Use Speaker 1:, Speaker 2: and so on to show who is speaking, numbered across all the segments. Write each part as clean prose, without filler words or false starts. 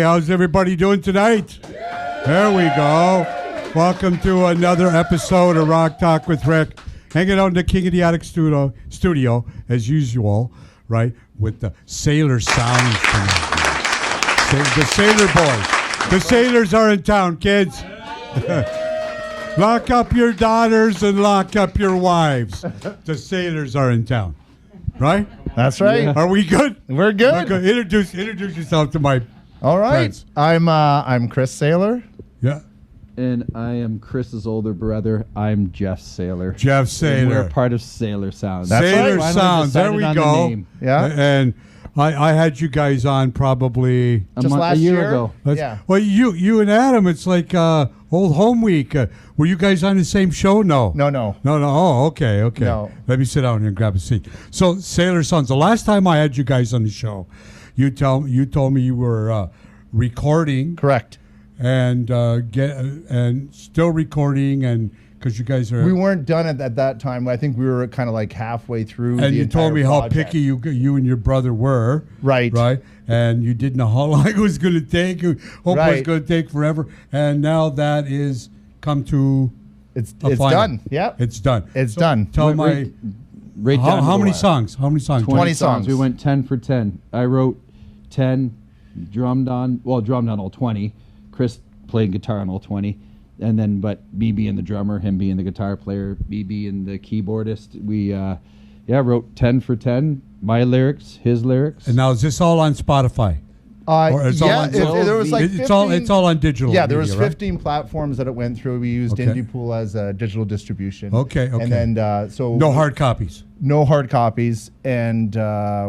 Speaker 1: how's everybody doing tonight? There we go. Welcome to another episode of Rock Talk with Rick. Hanging out in the King of the Attic studio as usual, right, with the Saylor sounds tonight. The Saylor boys. The Saylors are in town, kids. Lock up your daughters and lock up your wives. The Saylors are in town, right?
Speaker 2: That's right.
Speaker 1: Yeah. Are we good?
Speaker 2: We're good.
Speaker 1: Introduce yourself to my
Speaker 2: All right.
Speaker 1: friends.
Speaker 2: I'm Chris Saylor.
Speaker 1: Yeah.
Speaker 3: And I am Chris's older brother. I'm Jeff Saylor.
Speaker 1: Jeff
Speaker 3: And we're
Speaker 1: Saylor.
Speaker 3: part of Saylor Sounds.
Speaker 2: That's
Speaker 1: Saylor
Speaker 2: right.
Speaker 1: Sounds. There we go.
Speaker 2: Yeah.
Speaker 1: And I had you guys on probably
Speaker 2: Just last
Speaker 3: a year
Speaker 2: year?
Speaker 3: ago.
Speaker 2: Yeah.
Speaker 1: Well, you and Adam, it's like old home week. Were you guys on the same show? No.
Speaker 2: No.
Speaker 1: Oh, okay.
Speaker 2: No.
Speaker 1: Let me sit down here and grab a seat. So, Saylor Sons. The last time I had you guys on the show, you told me you were recording
Speaker 2: Correct.
Speaker 1: and still recording, and because you guys are.
Speaker 2: We weren't done at that time. I think we were kind of like halfway through.
Speaker 1: And
Speaker 2: the
Speaker 1: you told
Speaker 2: entire
Speaker 1: me how
Speaker 2: project.
Speaker 1: picky you and your brother were.
Speaker 2: Right.
Speaker 1: And you didn't know how long it was going to take. Hope it was
Speaker 2: Right.
Speaker 1: going to take forever. And now that is come to
Speaker 2: It's
Speaker 1: final.
Speaker 2: done. Yeah.
Speaker 1: It's done.
Speaker 2: It's done.
Speaker 1: Tell my
Speaker 3: Right down to
Speaker 1: how
Speaker 3: the
Speaker 1: many
Speaker 3: wire.
Speaker 1: songs? How many songs?
Speaker 2: 20 songs.
Speaker 3: We went 10 for 10. I wrote 10, drummed on all 20. Chris played guitar on all 20. And then, but me being the drummer, him being the guitar player, me being the keyboardist, we, wrote 10 for 10. My lyrics, his lyrics.
Speaker 1: And now is this all on Spotify? Or it's all
Speaker 2: yeah.
Speaker 1: on-
Speaker 2: There was like 15,
Speaker 1: it's all on digital.
Speaker 2: Yeah, there was
Speaker 1: media,
Speaker 2: 15 platforms that it went through. We used
Speaker 1: Okay.
Speaker 2: Indie Pool as a digital distribution.
Speaker 1: Okay.
Speaker 2: And then so
Speaker 1: No hard copies.
Speaker 2: no hard copies, and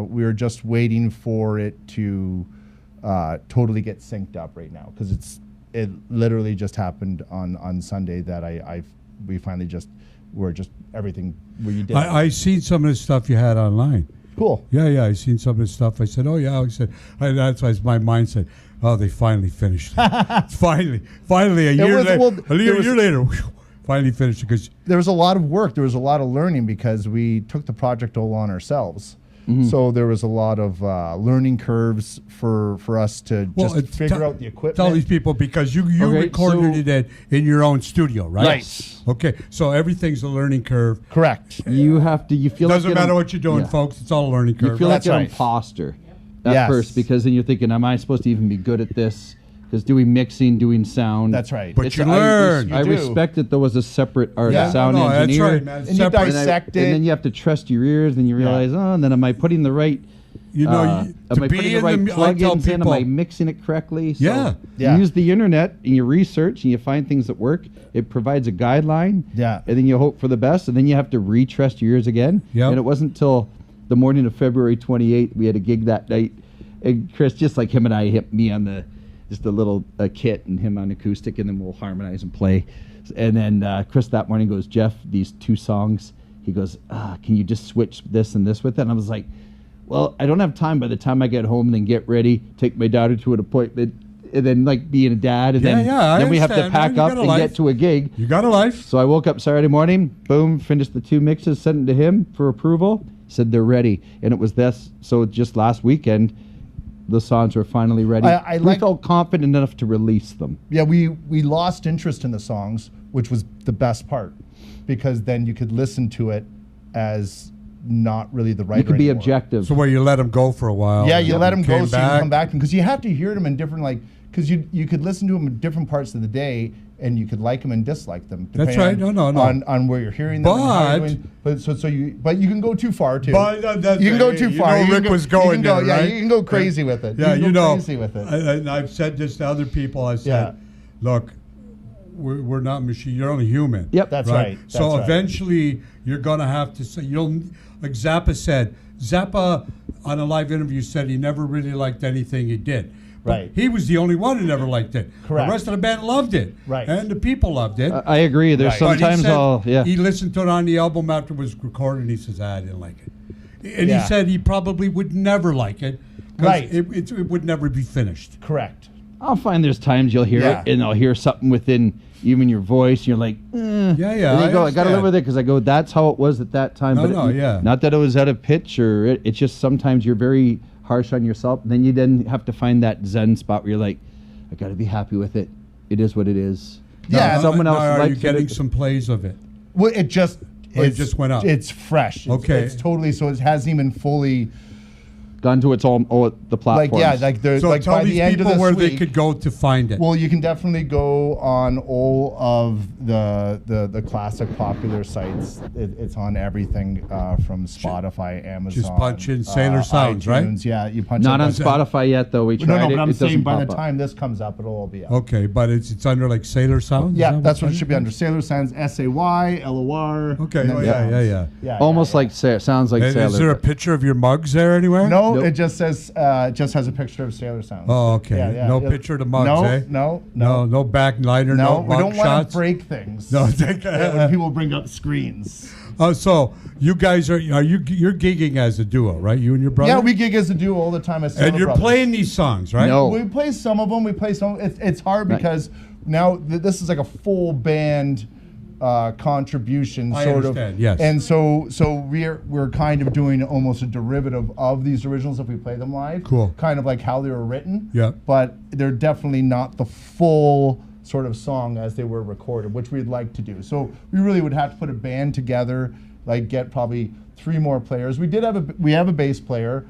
Speaker 2: we were just waiting for it to totally get synced up right now, because it literally just happened on Sunday that we finally we're everything we did.
Speaker 1: I seen some of the stuff you had online.
Speaker 2: Cool.
Speaker 1: Yeah, I seen some of the stuff. I said, oh yeah. I said, that's why my mind said, oh, they finally finished it. finally, a year later, whew, finally finished it. Because
Speaker 2: There was a lot of work. There was a lot of learning, because we took the project all on ourselves.
Speaker 1: Mm-hmm.
Speaker 2: So there was a lot of learning curves for us to figure out the equipment.
Speaker 1: Tell these people, because you
Speaker 3: Okay,
Speaker 1: recorded it in your own studio, right?
Speaker 2: Right.
Speaker 1: Okay, so everything's a learning curve.
Speaker 2: Correct.
Speaker 3: You feel
Speaker 1: Doesn't
Speaker 3: like
Speaker 1: matter what you're doing,
Speaker 3: yeah.
Speaker 1: folks. It's all a learning curve.
Speaker 3: You feel
Speaker 2: That's
Speaker 3: like an
Speaker 2: right.
Speaker 3: imposter at
Speaker 2: Yes.
Speaker 3: first, because then you're thinking, am I supposed to even be good at this? Because doing mixing, doing sound.
Speaker 2: That's right.
Speaker 1: But you learn.
Speaker 3: I
Speaker 2: You do.
Speaker 3: respect that there was a separate
Speaker 2: Yeah.
Speaker 3: sound
Speaker 1: No,
Speaker 3: engineer.
Speaker 1: that's right, man.
Speaker 2: And you
Speaker 1: Separate.
Speaker 2: dissect
Speaker 3: and
Speaker 2: it.
Speaker 3: then you have to trust your ears, and you realize, and then am I putting the right?
Speaker 1: You know,
Speaker 3: am I putting the right
Speaker 1: I tell
Speaker 3: plugins in? Am
Speaker 1: people,
Speaker 3: I mixing it correctly? So
Speaker 1: Yeah.
Speaker 2: Yeah.
Speaker 3: You use the internet and you research and you find things that work. It provides a guideline.
Speaker 2: Yeah.
Speaker 3: And then you hope for the best, and then you have to retrust your ears again.
Speaker 1: Yep.
Speaker 3: And it wasn't until the morning of February 28th, we had a gig that night, and Chris, just like him and I, hit me on just a little kit, and him on acoustic, and then we'll harmonize and play. And then Chris that morning goes, Jeff, these 2 songs, he goes, can you just switch this and this with it? And I was like, well, I don't have time by the time I get home and then get ready, take my daughter to an appointment, and then like being a dad, and then we have to
Speaker 1: understand,
Speaker 3: pack
Speaker 1: man. You
Speaker 3: up
Speaker 1: got a
Speaker 3: and
Speaker 1: life.
Speaker 3: get to a gig.
Speaker 1: You got a life.
Speaker 3: So I woke up Saturday morning, boom, finished the 2 mixes, sent them to him for approval, said they're ready. And it was this. So just last weekend, the songs were finally ready. We felt confident enough to release them.
Speaker 2: Yeah, we lost interest in the songs, which was the best part, because then you could listen to it as not really the writer
Speaker 3: You could be
Speaker 2: anymore.
Speaker 3: objective.
Speaker 1: So where you let them go for a while.
Speaker 2: Yeah, you let them go
Speaker 1: came
Speaker 2: so you
Speaker 1: back.
Speaker 2: come back, because you have to hear them in different, because you could listen to them in different parts of the day, and you could like them and dislike them.
Speaker 1: That's
Speaker 2: depending
Speaker 1: right. No.
Speaker 2: On where you're hearing them. And how you're doing. But you can go too far too.
Speaker 1: But
Speaker 2: you can go too far. You
Speaker 1: Rick
Speaker 2: can
Speaker 1: was
Speaker 2: you can
Speaker 1: going
Speaker 2: go,
Speaker 1: there,
Speaker 2: yeah,
Speaker 1: right?
Speaker 2: you can go crazy with it.
Speaker 1: Yeah,
Speaker 2: you can go crazy with it.
Speaker 1: And I've said this to other people. I said, look, we're not machine. You're only human.
Speaker 3: Yep.
Speaker 2: That's right.
Speaker 1: So
Speaker 2: That's right.
Speaker 1: eventually, you're gonna have to say like Zappa said. Zappa on a live interview said he never really liked anything he did. But
Speaker 2: Right.
Speaker 1: He was the only one who never liked it.
Speaker 2: Correct.
Speaker 1: The rest of the band loved it.
Speaker 2: Right.
Speaker 1: And the people loved it.
Speaker 3: I agree. There's
Speaker 2: Right.
Speaker 1: But
Speaker 3: sometimes
Speaker 1: he said he listened to it on the album after it was recorded, and he says, I didn't like it. And
Speaker 2: Yeah.
Speaker 1: he said he probably would never like it. 'Cause
Speaker 2: Right.
Speaker 1: It would never be finished.
Speaker 2: Correct.
Speaker 3: I'll find there's times you'll hear
Speaker 2: Yeah.
Speaker 3: it, and I'll hear something within even your voice. And you're like,
Speaker 1: Yeah, yeah.
Speaker 3: And you go, I got to
Speaker 1: understand.
Speaker 3: live with it because I go, that's how it was at that time.
Speaker 1: No,
Speaker 3: but
Speaker 1: no, yeah.
Speaker 3: Not that it was out of pitch or it's just sometimes you're very harsh on yourself. And then you have to find that zen spot where you're like, I got to be happy with it. It is what it is.
Speaker 2: Yeah,
Speaker 3: Someone else
Speaker 1: Are you
Speaker 3: likes
Speaker 1: getting
Speaker 3: it.
Speaker 1: some plays of it?
Speaker 2: Well, it just
Speaker 1: just went up.
Speaker 2: It's fresh.
Speaker 1: Okay.
Speaker 2: It's totally, so it hasn't even fully
Speaker 3: Gone to its all the platforms.
Speaker 2: there's
Speaker 1: So
Speaker 2: like
Speaker 1: tell
Speaker 2: by
Speaker 1: these
Speaker 2: the end of
Speaker 1: people
Speaker 2: this
Speaker 1: where
Speaker 2: week,
Speaker 1: they could go to find it.
Speaker 2: well, you can definitely go on all of the classic popular sites. It's on everything from Spotify, Amazon.
Speaker 1: Just punch in Saylor Sounds, right?
Speaker 2: iTunes, Yeah, you punch
Speaker 3: Not
Speaker 2: in
Speaker 3: on Spotify yet, though. We
Speaker 2: No,
Speaker 3: tried
Speaker 2: but
Speaker 3: it.
Speaker 2: I'm
Speaker 3: It
Speaker 2: saying
Speaker 3: doesn't
Speaker 2: by the
Speaker 3: pop up.
Speaker 2: time this comes up, it'll all be up.
Speaker 1: Okay, but it's under like Sailor Sounds? Is
Speaker 2: Yeah,
Speaker 1: that
Speaker 2: that's what it
Speaker 1: it's
Speaker 2: should be under. Sailor Sounds, SAYLOR.
Speaker 1: Okay,
Speaker 2: and then
Speaker 1: oh, yeah,
Speaker 2: Sounds.
Speaker 1: yeah, yeah.
Speaker 2: Yeah,
Speaker 3: Almost
Speaker 2: yeah,
Speaker 3: like sounds like
Speaker 1: And
Speaker 3: Sailor.
Speaker 1: is there a
Speaker 3: but-
Speaker 1: picture of your mugs there anywhere?
Speaker 2: No,
Speaker 3: Nope.
Speaker 2: it just says just has a picture of Sailor Sounds.
Speaker 1: Oh, okay. No picture of the mugs,
Speaker 2: no,
Speaker 1: eh?
Speaker 2: No,
Speaker 1: No backlighter,
Speaker 2: No,
Speaker 1: no
Speaker 2: we
Speaker 1: mug
Speaker 2: don't want
Speaker 1: shots.
Speaker 2: to break things.
Speaker 1: No, take
Speaker 2: when people bring up screens.
Speaker 1: So you guys you're gigging as a duo, right? You and your brother?
Speaker 2: Yeah, we gig as a duo all the time as
Speaker 1: And
Speaker 2: Sailor
Speaker 1: you're
Speaker 2: Brothers.
Speaker 1: playing these songs, right?
Speaker 3: No.
Speaker 2: We play some of them. We play some. It's hard
Speaker 3: Right.
Speaker 2: because now this is like a full band contribution,
Speaker 1: I
Speaker 2: sort
Speaker 1: understand,
Speaker 2: of.
Speaker 1: yes.
Speaker 2: And so we're kind of doing almost a derivative of these originals if we play them live.
Speaker 1: Cool.
Speaker 2: Kind of like how they were written.
Speaker 1: Yeah.
Speaker 2: But they're definitely not the full sort of song as they were recorded, which we'd like to do. So we really would have to put a band together, like get probably 3 more players. We have a bass player.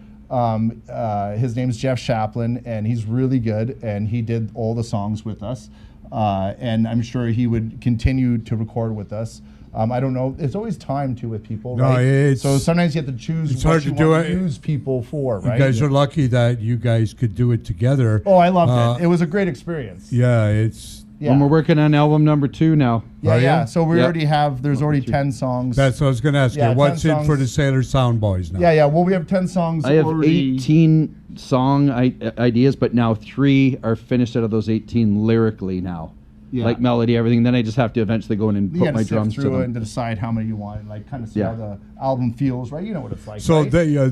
Speaker 2: His name's Jeff Chaplin, and he's really good, and he did all the songs with us. And I'm sure he would continue to record with us. I don't know. It's always time too with people,
Speaker 1: No,
Speaker 2: right? So sometimes you have to choose
Speaker 1: it's
Speaker 2: what
Speaker 1: hard
Speaker 2: you
Speaker 1: to do
Speaker 2: want
Speaker 1: it.
Speaker 2: to use people for,
Speaker 1: You
Speaker 2: right?
Speaker 1: guys are lucky that you guys could do it together.
Speaker 2: Oh, I loved it. It was a great experience.
Speaker 1: Yeah, it's
Speaker 2: Yeah.
Speaker 3: And we're working on album number 2 now.
Speaker 2: Yeah,
Speaker 1: Oh,
Speaker 2: yeah.
Speaker 1: yeah?
Speaker 2: So we
Speaker 3: Yep.
Speaker 2: already have. There's already 10 songs.
Speaker 1: that's what I was going to ask
Speaker 2: Yeah,
Speaker 1: you. What's
Speaker 2: 10
Speaker 1: in for
Speaker 2: songs.
Speaker 1: the Sailor Sound Boys now?
Speaker 2: Yeah, yeah. Well, we have 10 songs.
Speaker 3: I have
Speaker 2: already.
Speaker 3: 18 song ideas, but now 3 are finished out of those 18 lyrically now.
Speaker 2: Yeah.
Speaker 3: Like melody, everything. Then I just have to eventually go in and
Speaker 2: You
Speaker 3: put
Speaker 2: got to
Speaker 3: my
Speaker 2: sift
Speaker 3: drums to
Speaker 2: through it
Speaker 3: them.
Speaker 2: and to decide how many you want, and like kind of see
Speaker 3: Yeah.
Speaker 2: how the album feels, right? You know what it's like.
Speaker 1: So
Speaker 2: right?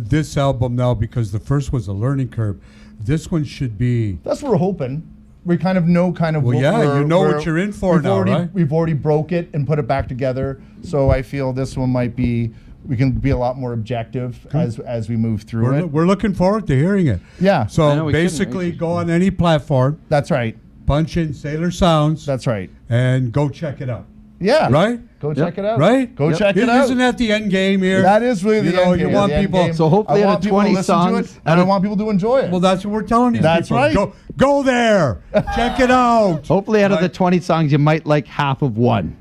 Speaker 1: this album now, because the first was a learning curve, this one should be.
Speaker 2: That's what we're hoping. We kind of know
Speaker 1: Well,
Speaker 2: what
Speaker 1: yeah, you know what you're in for
Speaker 2: we've
Speaker 1: now,
Speaker 2: already,
Speaker 1: right?
Speaker 2: We've already broke it and put it back together. So I feel this one might be. We can be a lot more objective as we move through it.
Speaker 1: We're looking forward to hearing it.
Speaker 2: Yeah,
Speaker 3: I know
Speaker 1: So
Speaker 3: we couldn't,
Speaker 1: basically,
Speaker 3: right?
Speaker 1: go on any platform,
Speaker 2: that's right.
Speaker 1: punch in Sailor Sounds,
Speaker 2: That's right.
Speaker 1: and go check it out.
Speaker 2: Yeah.
Speaker 1: Right?
Speaker 2: Go check it out.
Speaker 1: Right?
Speaker 2: Go
Speaker 3: Yep.
Speaker 2: check it out.
Speaker 1: Isn't that the end game here?
Speaker 2: That is really
Speaker 1: You
Speaker 2: the
Speaker 1: know,
Speaker 2: end
Speaker 1: you
Speaker 2: game.
Speaker 1: want
Speaker 2: The end
Speaker 1: people-
Speaker 2: game.
Speaker 3: So hopefully
Speaker 2: I
Speaker 3: out
Speaker 2: want
Speaker 3: of
Speaker 2: people to
Speaker 3: 20
Speaker 2: listen to
Speaker 3: songs,
Speaker 2: it, and I want people to enjoy it.
Speaker 1: Well, that's what we're telling these
Speaker 2: That's
Speaker 1: people.
Speaker 2: right.
Speaker 1: Go there. Check it out.
Speaker 3: Hopefully, out of the
Speaker 1: Right.
Speaker 3: 20 songs, you might like half of one.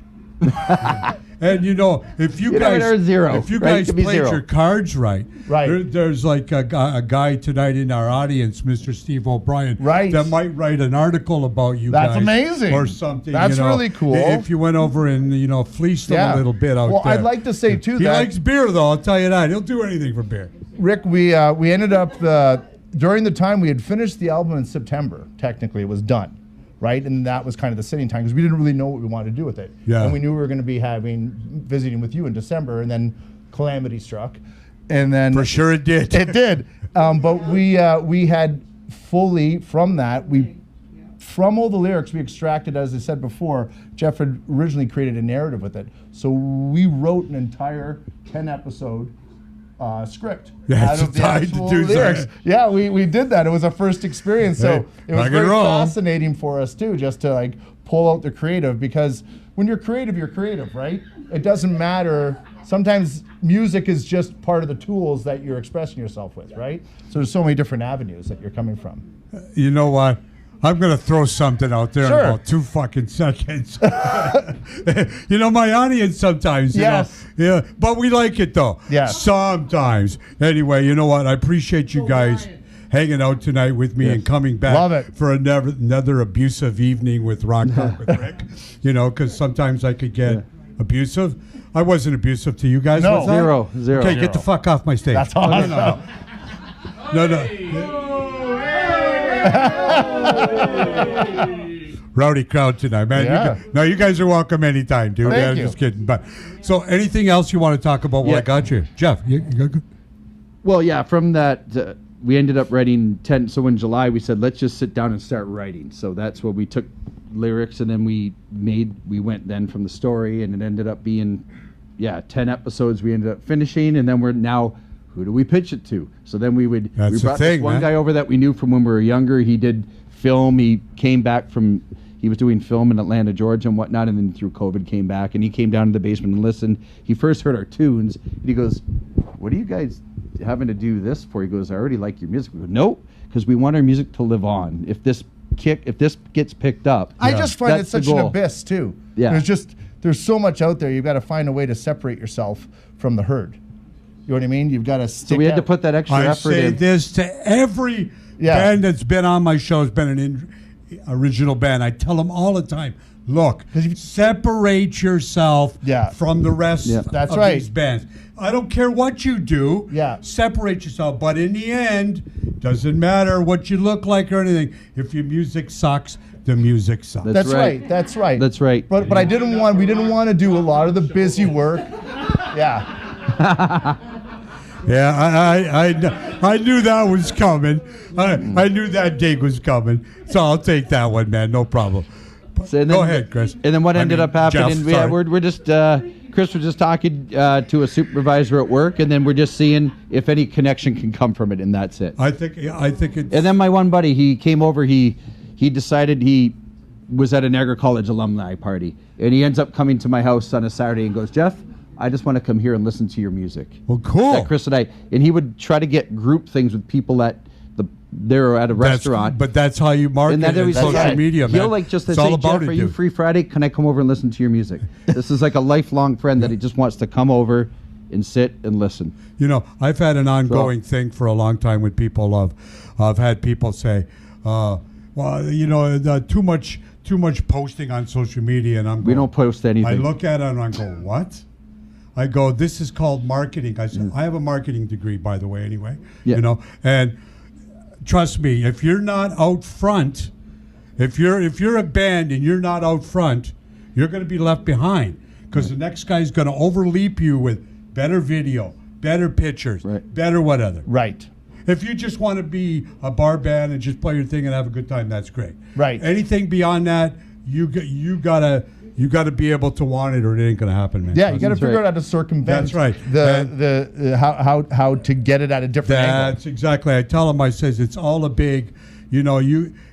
Speaker 1: And you know, if you
Speaker 3: You never
Speaker 1: guys,
Speaker 3: know, zero,
Speaker 1: if you
Speaker 3: right? It
Speaker 1: guys
Speaker 3: could be
Speaker 1: played
Speaker 3: zero.
Speaker 1: your cards right,
Speaker 2: Right.
Speaker 1: there's like a guy tonight in our audience, Mr. Steve O'Brien,
Speaker 2: Right.
Speaker 1: that might write an article about you
Speaker 2: That's
Speaker 1: guys,
Speaker 2: amazing.
Speaker 1: or something.
Speaker 2: That's
Speaker 1: you know,
Speaker 2: really cool.
Speaker 1: If you went over and fleeced him a little bit out
Speaker 2: well,
Speaker 1: there.
Speaker 2: I'd like to say too
Speaker 1: He
Speaker 2: that
Speaker 1: likes beer, though. I'll tell you that. He'll do anything for beer.
Speaker 2: Rick, we ended up during the time we had finished the album in September. Technically, it was done, right? And that was kind of the sitting time because we didn't really know what we wanted to do with it.
Speaker 1: Yeah.
Speaker 2: And we knew we were going to be visiting with you in December, and then calamity struck, and then
Speaker 1: For sure, it did.
Speaker 2: it did. But we had fully from that from all the lyrics we extracted, as I said before, Jeff had originally created a narrative with it. So we wrote an entire 10-episode script
Speaker 1: Yeah,
Speaker 2: out
Speaker 1: it's
Speaker 2: of the
Speaker 1: time to
Speaker 2: actual
Speaker 1: do
Speaker 2: lyrics.
Speaker 1: that.
Speaker 2: Yeah, we did that. It was our first experience. So
Speaker 1: Hey,
Speaker 2: it was
Speaker 1: rock and
Speaker 2: very
Speaker 1: roll.
Speaker 2: fascinating for us too, just to like pull out the creative, because when you're creative, right? It doesn't matter. Sometimes music is just part of the tools that you're expressing yourself with, right? So there's so many different avenues that you're coming from.
Speaker 1: You know what? I'm going to throw something out there
Speaker 2: Sure.
Speaker 1: in about 2 fucking seconds. You know, my audience sometimes, you
Speaker 2: Yes.
Speaker 1: know. Yeah, but we like it, though.
Speaker 2: Yes.
Speaker 1: Sometimes. Anyway, you know what? I appreciate you guys hanging out tonight with me and coming back
Speaker 2: Love it.
Speaker 1: for another abusive evening with Rock Talk with Rick. You know, because sometimes I could get abusive. I wasn't abusive to you guys,
Speaker 2: No.
Speaker 1: was I?
Speaker 3: Zero.
Speaker 1: Okay, get the fuck off my stage.
Speaker 2: That's awesome.
Speaker 1: No. Rowdy crowd tonight, man.
Speaker 2: Yeah.
Speaker 1: You guys are welcome anytime, dude.
Speaker 2: Thank
Speaker 1: I'm
Speaker 2: you.
Speaker 1: just kidding. But so, anything else you want to talk about? What I
Speaker 3: Yeah.
Speaker 1: got you, Jeff? You got-
Speaker 3: Well, yeah, from that we ended up writing 10. So in July, we said, let's just sit down and start writing. So that's what we took lyrics, and then we went then from the story, and it ended up being, 10 episodes we ended up finishing, and then we're now, who do we pitch it to? So then we brought this one guy over that we knew from when we were younger. He did film. He came back he was doing film in Atlanta, Georgia and whatnot, and then through COVID came back, and he came down to the basement and listened. He first heard our tunes, and he goes, what are you guys having to do this for? He goes, I already like your music. We go, no, because we want our music to live on. If this gets picked up,
Speaker 2: I just find it such an abyss too.
Speaker 3: Yeah.
Speaker 2: There's so much out there. You've got to find a way to separate yourself from the herd. You know what I mean? You've got to stick.
Speaker 3: So we had to put that extra effort in.
Speaker 1: I say this to every band that's been on my show, has been an original band. I tell them all the time, look, separate yourself from the rest of these bands. I don't care what you do. Separate yourself. But in the end, doesn't matter what you look like or anything. If your music sucks, the music sucks.
Speaker 2: That's right. That's right.
Speaker 3: That's right.
Speaker 2: But we didn't want to do a lot of the busy work. Yeah.
Speaker 1: I knew that was coming. I knew that dig was coming. So I'll take that one, man. No problem.
Speaker 3: So
Speaker 1: go ahead, Chris.
Speaker 3: And then what ended up happening?
Speaker 1: Jeff,
Speaker 3: we're just Chris was just talking to a supervisor at work, and then we're just seeing if any connection can come from it, and that's it.
Speaker 1: I think it's.
Speaker 3: And then my one buddy, he came over. He decided he was at an Niagara College alumni party, and he ends up coming to my house on a Saturday and goes, Jeff, I just want to come here and listen to your music.
Speaker 1: Well, cool.
Speaker 3: That Chris and he would try to get group things with people at they're at a restaurant.
Speaker 1: But that's how you market on social media, man.
Speaker 3: He'll like just say, Jeff, are you free Friday? Can I come over and listen to your music? This is like a lifelong friend that he just wants to come over and sit and listen.
Speaker 1: You know, I've had an ongoing thing for a long time with people. I've had people say, well, you know, too much posting on social media, and
Speaker 3: we don't post anything.
Speaker 1: I look at it and I go, what? I go, this is called marketing. I said, I have a marketing degree, by the way, anyway.
Speaker 3: Yeah.
Speaker 1: You know, and trust me, if you're not out front, if you're a band and you're not out front, you're going to be left behind, because the next guy's going to overleap you with better video, better pictures, better whatever.
Speaker 2: Right.
Speaker 1: If you just want to be a bar band and just play your thing and have a good time, that's great.
Speaker 2: Right.
Speaker 1: Anything beyond that, you gotta be able to want it, or it ain't gonna happen, man.
Speaker 2: Yeah, you gotta figure out how to circumvent.
Speaker 1: That's right.
Speaker 2: How to get it at a different angle.
Speaker 1: That's exactly. I tell them, I says it's all a big, you know,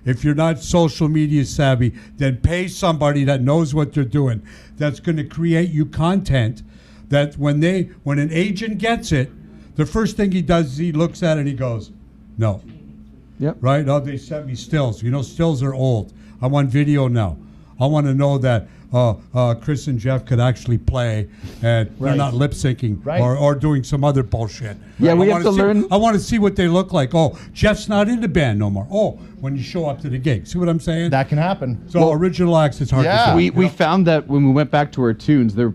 Speaker 1: if you're not social media savvy, then pay somebody that knows what they're doing, that's going to create you content that when an agent gets it, the first thing he does is he looks at it and he goes, no.
Speaker 3: Yep.
Speaker 1: Right? Oh, they sent me stills. You know, stills are old. I want video now. I want to know that Chris and Jeff could actually play, and they're not lip syncing or doing some other bullshit.
Speaker 3: Yeah, we have to learn.
Speaker 1: I want to see what they look like. Oh, Jeff's not in the band no more. Oh, when you show up to the gig. See what I'm saying?
Speaker 2: That can happen.
Speaker 1: So original acts, it's hard to say.
Speaker 3: We found that when we went back to our tunes, they're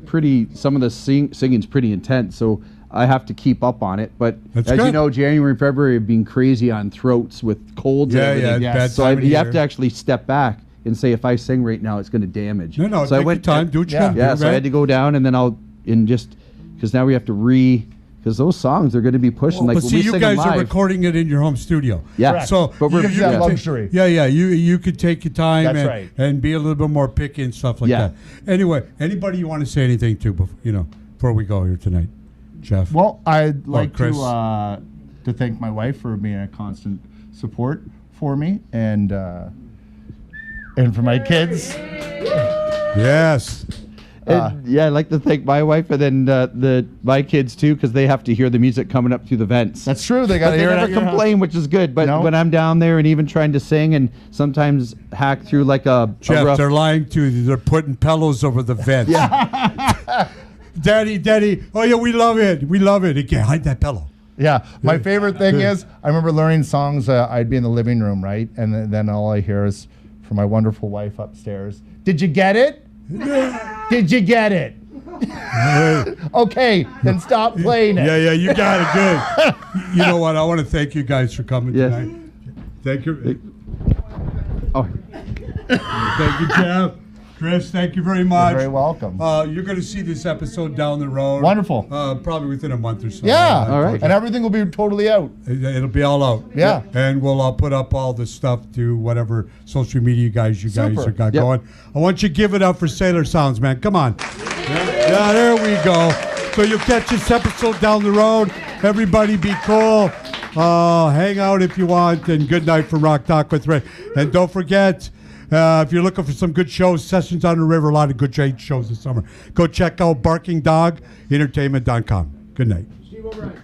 Speaker 3: some of the singing's pretty intense, so I have to keep up on it. But you know, January and February have been crazy on throats with colds and everything.
Speaker 1: Yeah.
Speaker 3: So you have to actually step back and say, if I sing right now, it's going to damage.
Speaker 1: No,
Speaker 3: so
Speaker 1: take your time, do what you got to do.
Speaker 3: So I had to go down, and then because now we have to because those songs they're going to be pushing.
Speaker 1: But see, you guys are recording it in your home studio.
Speaker 3: Yeah.
Speaker 2: Correct.
Speaker 1: So
Speaker 2: but we're that luxury.
Speaker 1: You could take your time
Speaker 2: and
Speaker 1: be a little bit more picky and stuff like that. Anyway, anybody you want to say anything to before we go here tonight, Jeff?
Speaker 2: Well, I'd like
Speaker 1: Chris.
Speaker 2: to thank my wife for being a constant support for me, and for my kids.
Speaker 1: Yes.
Speaker 3: I'd like to thank my wife and then my kids too, because they have to hear the music coming up through the vents.
Speaker 2: That's true. They got to hear it.
Speaker 3: They never complain, which is good. But when I'm down there and even trying to sing and sometimes hack through like
Speaker 1: Jeff, they're lying to you. They're putting pillows over the vents.
Speaker 3: Yeah.
Speaker 1: Daddy. Oh yeah, we love it. We love it. Again, hide that pillow.
Speaker 2: Yeah, my favorite thing is I remember learning songs. I'd be in the living room, right, and then all I hear is from my wonderful wife upstairs. Did you get it? Did you get it? Okay, then stop playing it.
Speaker 1: Yeah, you got it. Good. You know what? I want to thank you guys for coming tonight. Thank you.
Speaker 3: Oh.
Speaker 1: Thank you, Jeff. Chris, thank you very much.
Speaker 2: You're very welcome.
Speaker 1: You're going to see this episode down the road.
Speaker 2: Wonderful.
Speaker 1: Probably within a month or so.
Speaker 2: Yeah.
Speaker 3: All right.
Speaker 2: And everything will be totally out.
Speaker 1: It'll be all out.
Speaker 2: Yeah.
Speaker 1: And we'll put up all the stuff to whatever social media guys
Speaker 2: Super.
Speaker 1: have got
Speaker 3: Yep.
Speaker 1: going. I want you to give it up for Saylor Sounds, man. Come on. Yeah, there we go. So you'll catch this episode down the road. Everybody be cool. Hang out if you want. And good night from Rock Talk with Rick. And don't forget, if you're looking for some good shows, Sessions on the River, a lot of good shows this summer. Go check out barkingdogentertainment.com. Good night.
Speaker 4: Steve O'Brien.